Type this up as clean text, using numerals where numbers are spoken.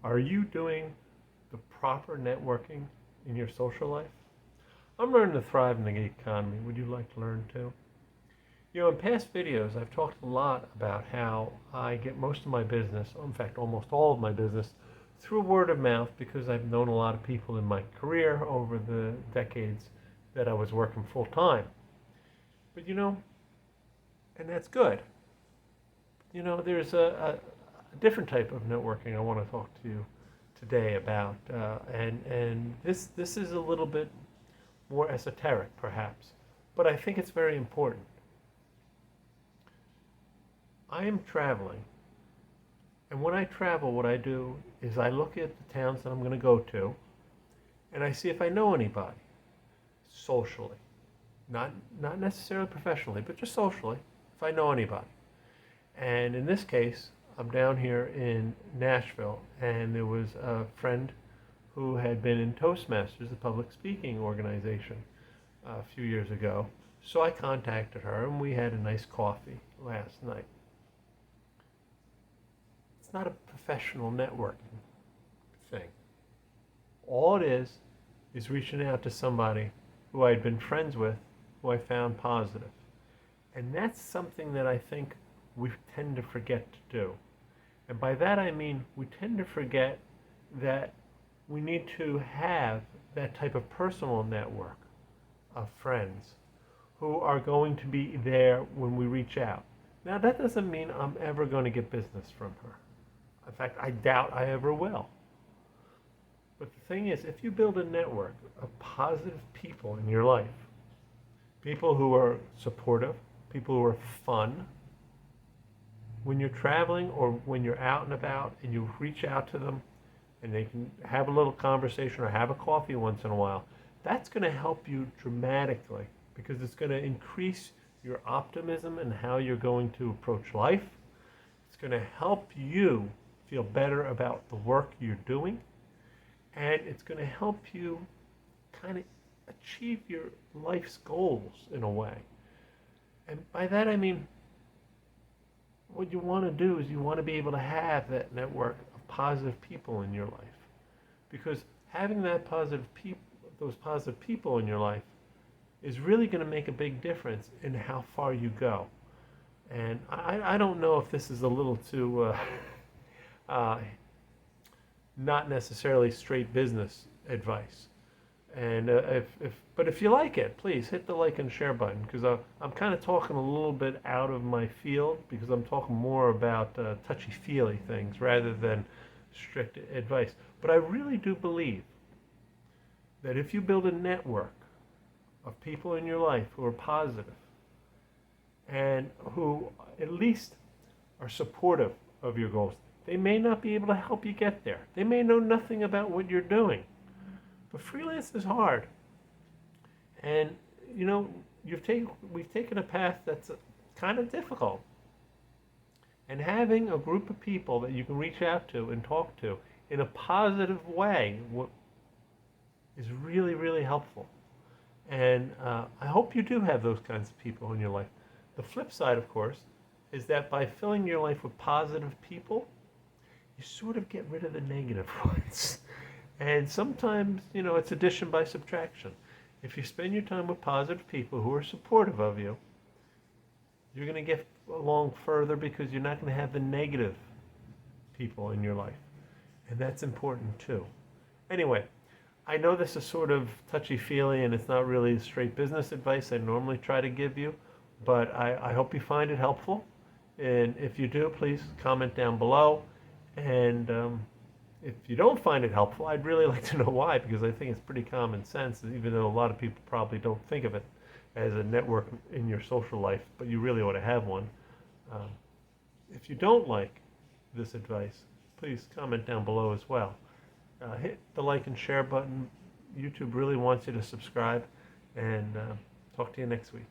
Are you doing the proper networking in your social life? I'm learning to thrive in the gig economy. Would you like to learn too? In past videos, I've talked a lot about how I get most of my business, in fact, almost all of my business, through word of mouth because I've known a lot of people in my career over the decades that I was working full time. But and that's good. There's a different type of networking I want to talk to you today about, and this is a little bit more esoteric, perhaps, but I think it's very important. I am traveling, and when I travel, what I do is I look at the towns that I'm going to go to, and I see if I know anybody socially, not necessarily professionally, but just socially, if I know anybody. And in this case, I'm down here in Nashville, and there was a friend who had been in Toastmasters, the public speaking organization, a few years ago. So I contacted her, and we had a nice coffee last night. It's not a professional networking thing. All it is reaching out to somebody who I'd been friends with, who I found positive. And that's something that I think we tend to forget to do. And by that I mean we tend to forget that we need to have that type of personal network of friends who are going to be there when we reach out. Now, that doesn't mean I'm ever going to get business from her. In fact, I doubt I ever will. But the thing is, if you build a network of positive people in your life, people who are supportive, people who are fun, when you're traveling or when you're out and about and you reach out to them and they can have a little conversation or have a coffee once in a while, that's going to help you dramatically because it's going to increase your optimism and how you're going to approach life. It's going to help you feel better about the work you're doing, and it's going to help you kind of achieve your life's goals in a way. And by that I mean, what you want to do is you want to be able to have that network of positive people in your life, because having those positive people in your life is really going to make a big difference in how far you go. And I don't know if this is a little too not necessarily straight business advice. And but if you like it, please hit the like and share button, because I'm kind of talking a little bit out of my field because I'm talking more about touchy-feely things rather than strict advice. But I really do believe that if you build a network of people in your life who are positive and who at least are supportive of your goals, they may not be able to help you get there. They may know nothing about what you're doing. But freelance is hard. And, we've taken a path that's kind of difficult. And having a group of people that you can reach out to and talk to in a positive way is really, really helpful. And I hope you do have those kinds of people in your life. The flip side, of course, is that by filling your life with positive people, you sort of get rid of the negative ones. And sometimes, it's addition by subtraction. If you spend your time with positive people who are supportive of you, you're going to get along further because you're not going to have the negative people in your life. And that's important too. Anyway, I know this is sort of touchy-feely and it's not really straight business advice I normally try to give you, but I hope you find it helpful. And if you do, please comment down below. And if you don't find it helpful, I'd really like to know why, because I think it's pretty common sense, even though a lot of people probably don't think of it as a network in your social life, but you really ought to have one. If you don't like this advice, please comment down below as well. Hit the like and share button. YouTube really wants you to subscribe, and talk to you next week.